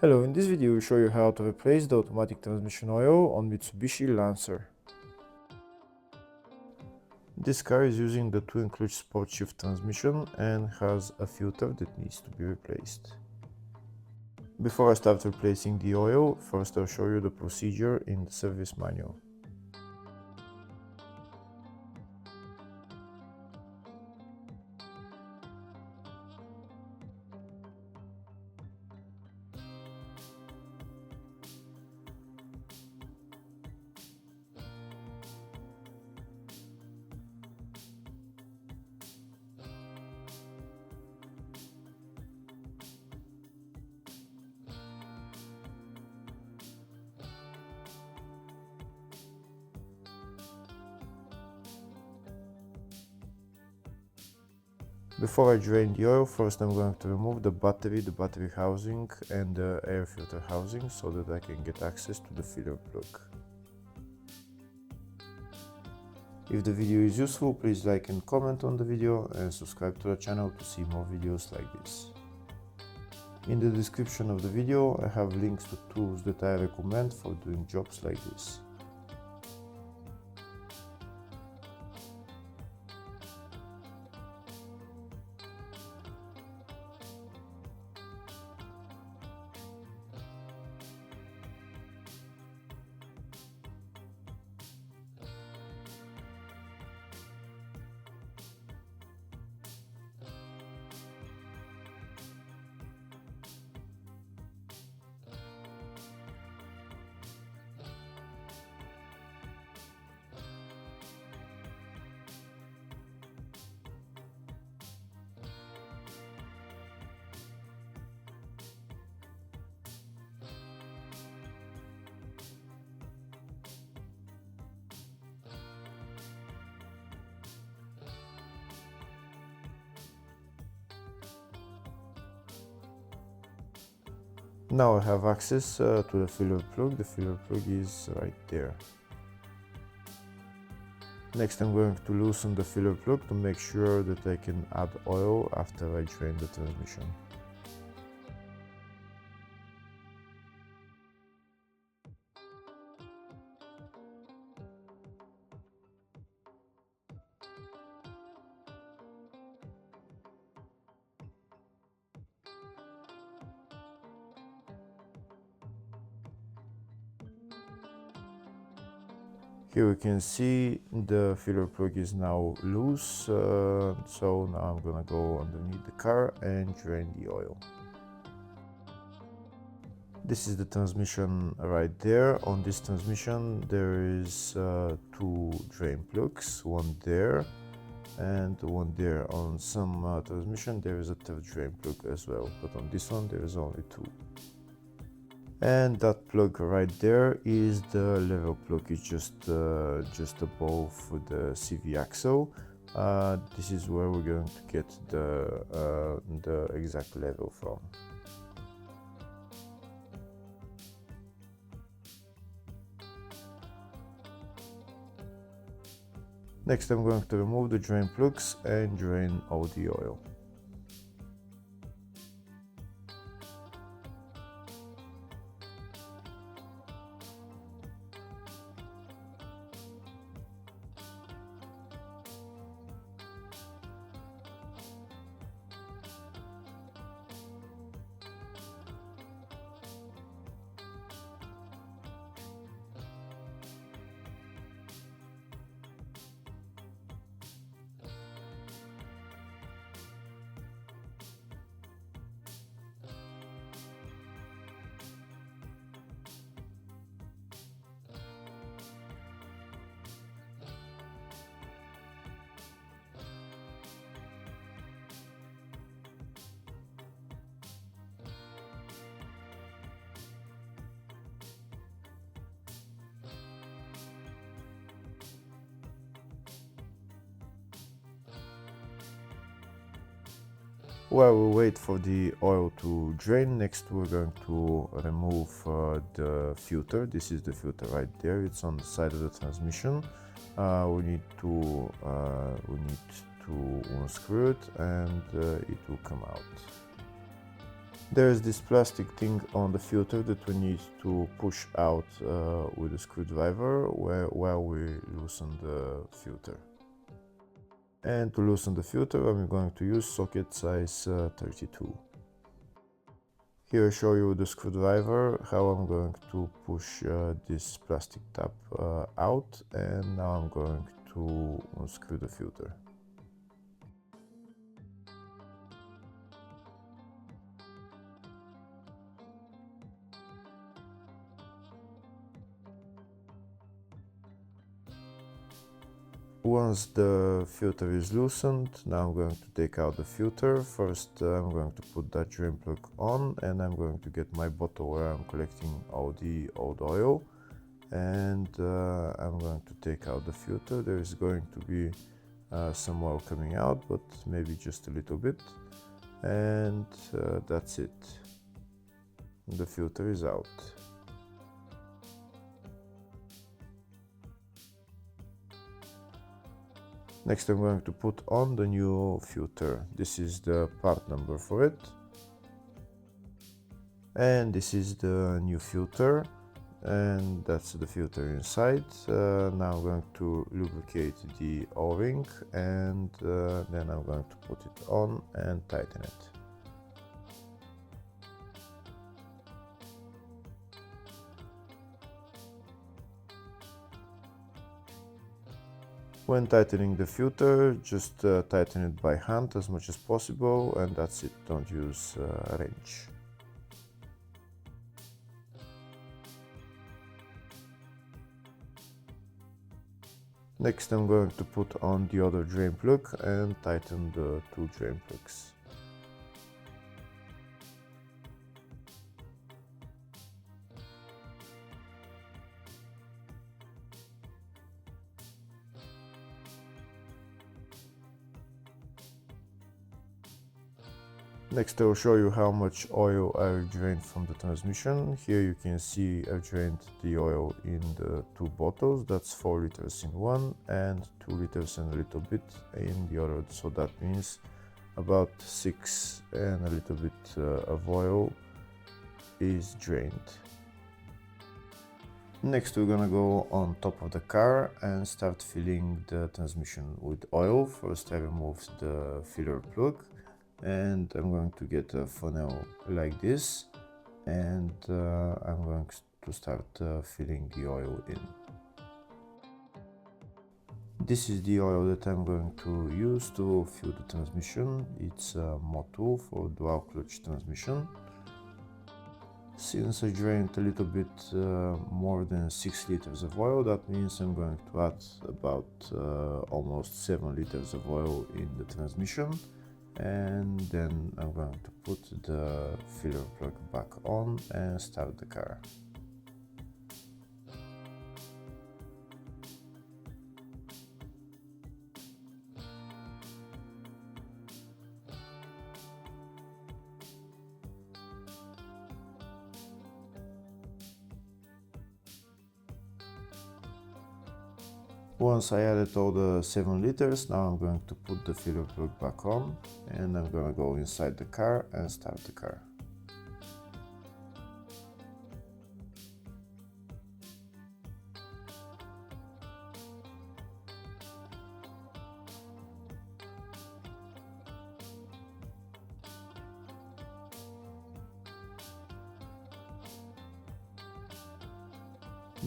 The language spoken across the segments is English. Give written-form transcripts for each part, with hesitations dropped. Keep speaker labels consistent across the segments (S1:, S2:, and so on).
S1: Hello, in this video we show you how to replace the automatic transmission oil on Mitsubishi Lancer. This car is using the Twin Clutch Sport Shift transmission and has a filter that needs to be replaced. Before I start replacing the oil, first I'll show you the procedure in the service manual. Before I drain the oil, first I'm going to remove the battery housing and the air filter housing so that I can get access to the filler plug. If the video is useful, please like and comment on the video and subscribe to the channel to see more videos like this. In the description of the video I have links to tools that I recommend for doing jobs like this. Now I have access to the filler plug. The filler plug is right there. Next I'm going to loosen the filler plug to make sure that I can add oil after I drain the transmission. Here we can see the filler plug is now loose, so now I'm gonna go underneath the car and drain the oil. This is the transmission right there. On this transmission there is two drain plugs, one there and one there. On some transmission there is a third drain plug as well, but on this one there is only two. And that plug right there is the level plug. It's just above the CV axle. This is where we're going to get the exact level from. Next I'm going to remove the drain plugs and drain all the oil. While we wait for the oil to drain, next we're going to remove the filter. This is the filter right there. It's on the side of the transmission. We need to unscrew it and it will come out. There's this plastic thing on the filter that we need to push out with a screwdriver while we loosen the filter. And to loosen the filter, I'm going to use socket size 32. Here I show you the screwdriver, how I'm going to push this plastic tab out, and now I'm going to unscrew the filter. Once the filter is loosened, now I'm going to take out the filter. First I'm going to put that drain plug on, and I'm going to get my bottle where I'm collecting all the old oil, and I'm going to take out the filter. There is going to be some oil coming out, but maybe just a little bit, and that's it. The filter is out. Next I'm going to put on the new filter. This is the part number for it. And this is the new filter, and that's the filter inside. Now I'm going to lubricate the O-ring, and then I'm going to put it on and tighten it. When tightening the filter, just tighten it by hand as much as possible, and that's it. Don't use a wrench. Next I'm going to put on the other drain plug and tighten the two drain plugs. Next I will show you how much oil I drained from the transmission. Here you can see I drained the oil in the two bottles. That's 4 liters in one and 2 liters and a little bit in the other. So that means about 6 and a little bit of oil is drained. Next we're gonna go on top of the car and start filling the transmission with oil. First I removed the filler plug, and I'm going to get a funnel like this, and I'm going to start filling the oil in. This is the oil that I'm going to use to fill the transmission. It's a Motu for dual clutch transmission. Since I drained a little bit more than 6 liters of oil, that means I'm going to add about almost 7 liters of oil in the transmission. And then I'm going to put the filler plug back on and start the car. Once I added all the 7 liters, now I'm going to put the filler plug back on, and I'm going to go inside the car and start the car.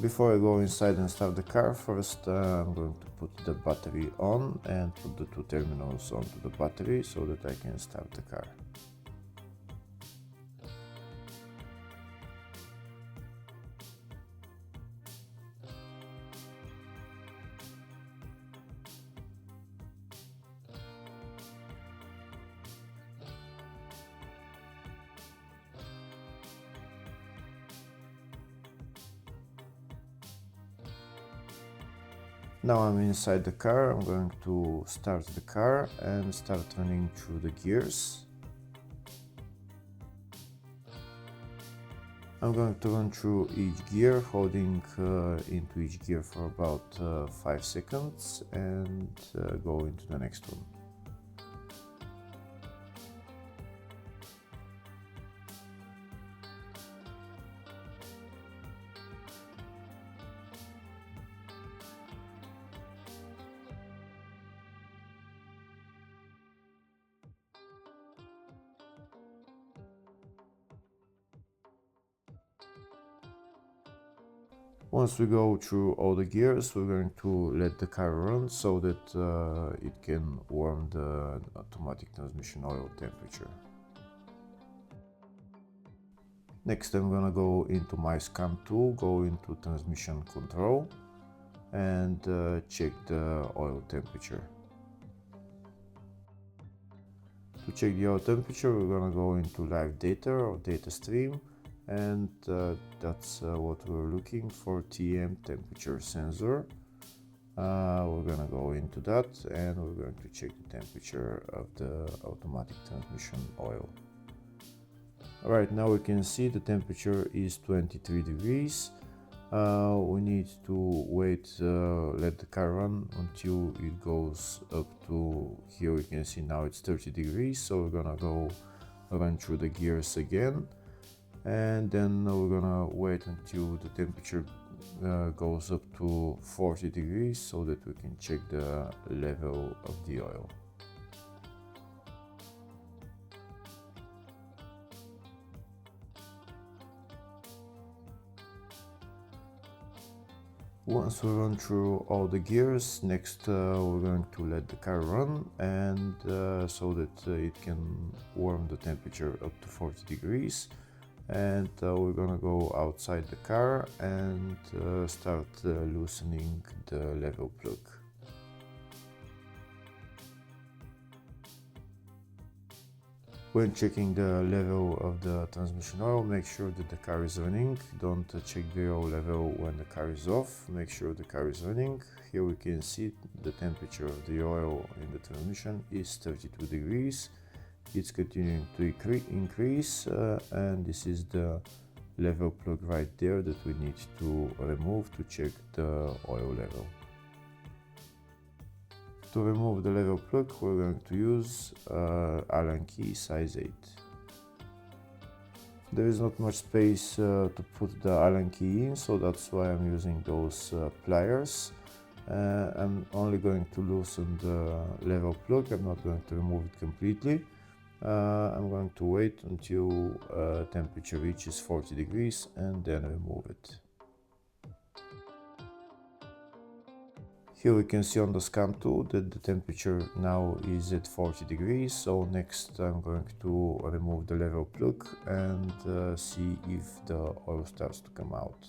S1: Before I go inside and start the car, first I'm going to put the battery on and put the 2 terminals onto the battery so that I can start the car. Now I'm inside the car. I'm going to start the car and start running through the gears. I'm going to run through each gear, holding into each gear for about 5 seconds and go into the next one. Once we go through all the gears, we're going to let the car run so that it can warm the automatic transmission oil temperature. Next, I'm gonna go into my scan tool, go into transmission control, and check the oil temperature. To check the oil temperature, we're gonna go into live data or data stream, and that's what we're looking for, TM temperature sensor. We're gonna go into that and we're going to check the temperature of the automatic transmission oil. Alright, now we can see the temperature is 23 degrees. We need to wait, let the car run until it goes up to, here we can see now it's 30 degrees, so we're gonna go run through the gears again, and then we're gonna wait until the temperature goes up to 40 degrees so that we can check the level of the oil. Once we run through all the gears, next we're going to let the car run, and so that it can warm the temperature up to 40 degrees. And we're gonna go outside the car and start loosening the level plug. When checking the level of the transmission oil, make sure that the car is running. Don't check the oil level when the car is off. Make sure the car is running. Here we can see the temperature of the oil in the transmission is 32 degrees. It's continuing to increase, and this is the level plug right there that we need to remove to check the oil level. To remove the level plug, we're going to use Allen key size 8. There is not much space to put the Allen key in, so that's why I'm using those pliers. I'm only going to loosen the level plug. I'm not going to remove it completely. I'm going to wait until temperature reaches 40 degrees and then remove it. Here we can see on the scan tool that the temperature now is at 40 degrees, so next I'm going to remove the level plug and see if the oil starts to come out.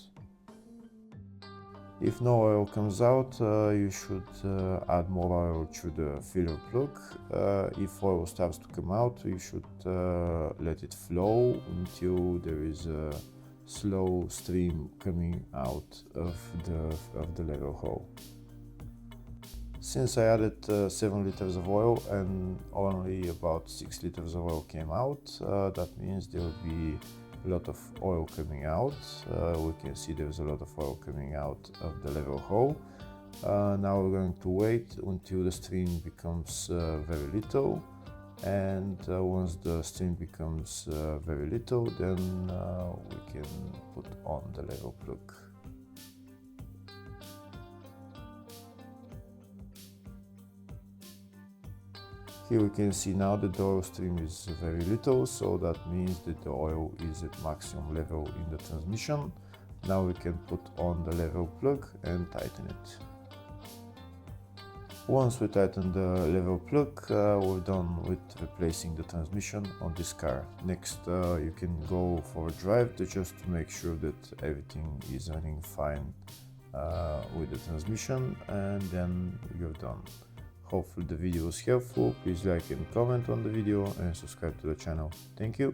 S1: If no oil comes out, you should add more oil through the filler plug. If oil starts to come out, you should let it flow until there is a slow stream coming out of the level hole. Since I added 7 liters of oil and only about 6 liters of oil came out, that means there will be a lot of oil coming out. We can see there's a lot of oil coming out of the level hole. Now we're going to wait until the stream becomes very little, and once the stream becomes very little, then we can put on the level plug. Here we can see now that the oil stream is very little, so that means that the oil is at maximum level in the transmission. Now we can put on the level plug and tighten it. Once we tighten the level plug, we're done with replacing the transmission on this car. Next, you can go for a drive just to make sure that everything is running fine with the transmission, and then you're done. Hopefully the video was helpful. Please like and comment on the video and subscribe to the channel. Thank you.